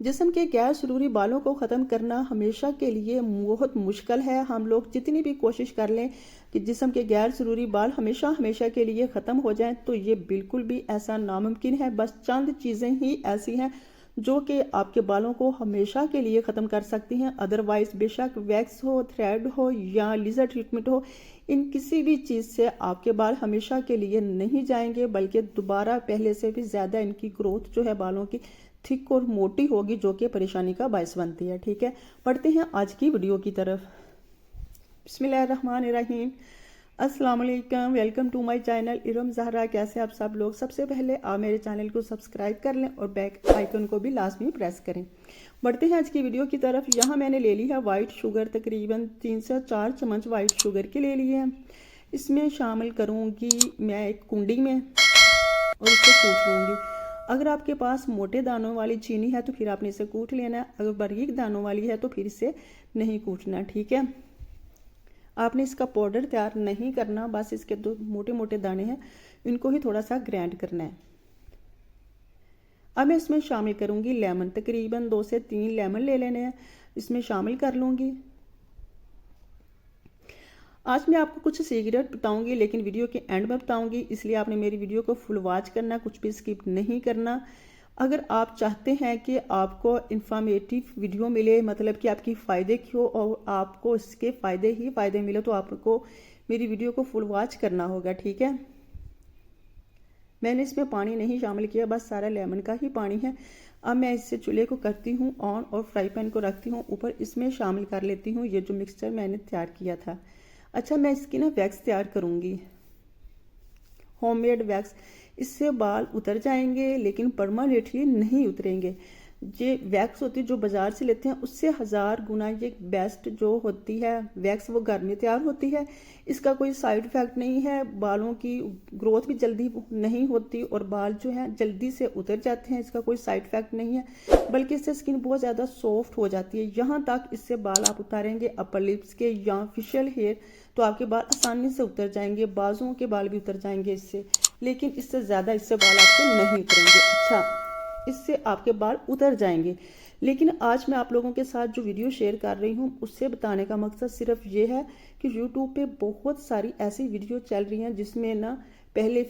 जिस्म के गैर ज़रूरी बालों को ख़त्म करना हमेशा के लिए बहुत मुश्किल है। हम लोग जितनी भी कोशिश कर लें कि जिस्म के गैर ज़रूरी बाल हमेशा हमेशा के लिए ख़त्म हो जाएं, तो ये बिल्कुल भी ऐसा नामुमकिन है। बस चंद चीज़ें ही ऐसी हैं जो कि आपके बालों को हमेशा के लिए ख़त्म कर सकती हैं। अदरवाइज़ बेशक वैक्स हो, थ्रेड हो या लेज़र ट्रीटमेंट हो, इन किसी भी चीज़ से आपके बाल हमेशा के लिए नहीं जाएंगे, बल्कि दोबारा पहले से भी ज़्यादा इनकी ग्रोथ जो है बालों की थिक और मोटी होगी, जो कि परेशानी का बायस बनती है। ठीक है, पढ़ते हैं आज की वीडियो की तरफ। बिस्मिल्लाहिर्रहमानिर्रहीम। अस्सलाम वालेकुम, welcome to my channel Iram Zahra. कैसे आप सब लोग? सबसे पहले आप मेरे चैनल को सब्सक्राइब कर लें और बैक आइकन को भी लाजमी प्रेस करें। बढ़ते हैं आज की वीडियो की तरफ। यहाँ मैंने ले ली है वाइट शुगर, तकरीबन 3 से 4 चम्मच वाइट शुगर के ले लिए हैं। इसमें शामिल करूँगी मैं एक कुंडी में और इसको कूट लूँगी। अगर आपके पास मोटे दानों वाली चीनी है तो फिर आपने इसे कूट लेना है, अगर बारीक दानों वाली है तो फिर इसे नहीं कूटना। ठीक है, आपने इसका पाउडर तैयार नहीं करना, बस इसके दो मोटे मोटे दाने हैं, इनको ही थोड़ा सा ग्राइंड करना है। अब मैं इसमें शामिल करूंगी लेमन, तकरीबन 2 से 3 लेमन ले लेने हैं, इसमें शामिल कर लूँगी। आज मैं आपको कुछ सीक्रेट बताऊंगी, लेकिन वीडियो के एंड में बताऊंगी, इसलिए आपने मेरी वीडियो को फुल वॉच करना, कुछ भी स्किप नहीं करना। अगर आप चाहते हैं कि आपको इंफॉर्मेटिव वीडियो मिले, मतलब कि आपकी फ़ायदे की हो और आपको इसके फ़ायदे ही फ़ायदे मिले, तो आपको मेरी वीडियो को फुल वॉच करना होगा। ठीक है, मैंने इसमें पानी नहीं शामिल किया, बस सारा लेमन का ही पानी है। अब मैं इससे चूल्हे को करती हूँ ऑन और फ्राई पैन को रखती हूँ ऊपर, इसमें शामिल कर लेती हूँ ये जो मिक्सचर मैंने तैयार किया था। अच्छा, मैं इसकी ना वैक्स तैयार करूँगी, होममेड वैक्स। इससे बाल उतर जाएंगे लेकिन परमानेंटली नहीं उतरेंगे। ये वैक्स होती है जो बाज़ार से लेते हैं, उससे 1000 गुना ये बेस्ट जो होती है वैक्स, वो घर में तैयार होती है। इसका कोई साइड इफ़ेक्ट नहीं है, बालों की ग्रोथ भी जल्दी नहीं होती और बाल जो हैं जल्दी से उतर जाते हैं। इसका कोई साइड इफ़ेक्ट नहीं है, बल्कि इससे स्किन बहुत ज़्यादा सॉफ्ट हो जाती है। यहाँ तक इससे बाल आप उतारेंगे अपर लिप्स के या फेशियल हेयर, तो आपके बाल आसानी से उतर जाएंगे, बाजुओं के बाल भी उतर जाएंगे इससे, लेकिन इससे ज़्यादा इससे बाल आपके नहीं उतरेंगे। अच्छा, इससे आपके बाल उतर जाएंगे, लेकिन आज मैं आप लोगों के साथ जो वीडियो शेयर कर रही हूँ उससे बताने का मकसद सिर्फ ये है कि यूट्यूब पे बहुत सारी ऐसी वीडियो चल रही हैं जिसमें ना पहले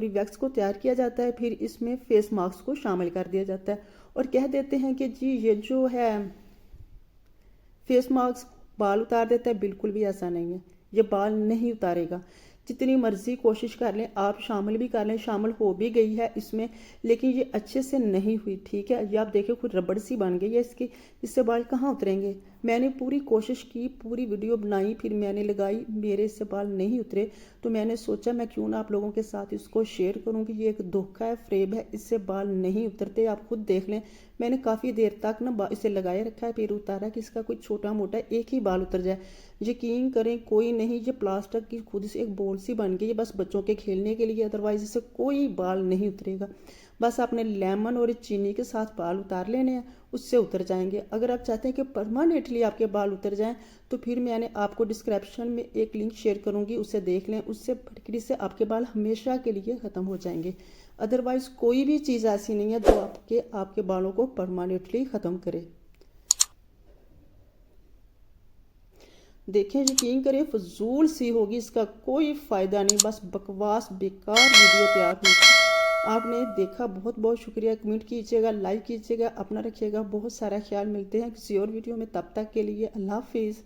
वैक्स को तैयार किया जाता है, फिर इसमें फेस मास्क को शामिल कर दिया जाता है और कह देते हैं कि जी ये जो है फेस मास्क बाल उतार देता है। बिल्कुल भी ऐसा नहीं है, ये बाल नहीं उतारेगा। जितनी मर्जी कोशिश कर लें, आप शामिल भी कर लें, शामिल हो भी गई है इसमें, लेकिन ये अच्छे से नहीं हुई। ठीक है, ये आप देखिए खुद रबड़ सी बन गई है इसकी, इससे बाल कहाँ उतरेंगे। मैंने पूरी कोशिश की, पूरी वीडियो बनाई, फिर मैंने लगाई, मेरे इससे बाल नहीं उतरे, तो मैंने सोचा मैं क्यों ना आप लोगों के साथ इसको शेयर करूँ कि ये एक धोखा है, फ्रेब है, इससे बाल नहीं उतरते। आप खुद देख लें, मैंने काफ़ी देर तक ना इसे लगाए रखा है, फिर उतारा कि इसका कोई छोटा मोटा एक ही बाल उतर जाए। यकीन करें कोई नहीं, ये प्लास्टिक की खुद से एक बॉल सी बन गई है, बस बच्चों के खेलने के लिए, अदरवाइज इससे कोई बाल नहीं उतरेगा। बस आपने लेमन और चीनी के साथ बाल उतार लेने हैं, उससे उतर जाएंगे। अगर आप चाहते हैं कि परमानेंटली आपके बाल उतर जाएं, तो फिर मैंने आपको डिस्क्रिप्शन में एक लिंक शेयर करूंगी, उससे देख लें, उससे फटकरी से आपके बाल हमेशा के लिए ख़त्म हो जाएंगे। अदरवाइज कोई भी चीज़ ऐसी नहीं है जो आपके बालों को परमानेंटली ख़त्म करे। देखें, यकीन करें फजूल सी होगी, इसका कोई फ़ायदा नहीं, बस बकवास बेकार वीडियो तैयार हुई। आपने देखा, बहुत बहुत शुक्रिया। कमेंट कीजिएगा, लाइक कीजिएगा, अपना रखिएगा बहुत सारा ख्याल। मिलते हैं किसी और वीडियो में, तब तक के लिए अल्लाह हाफिज़।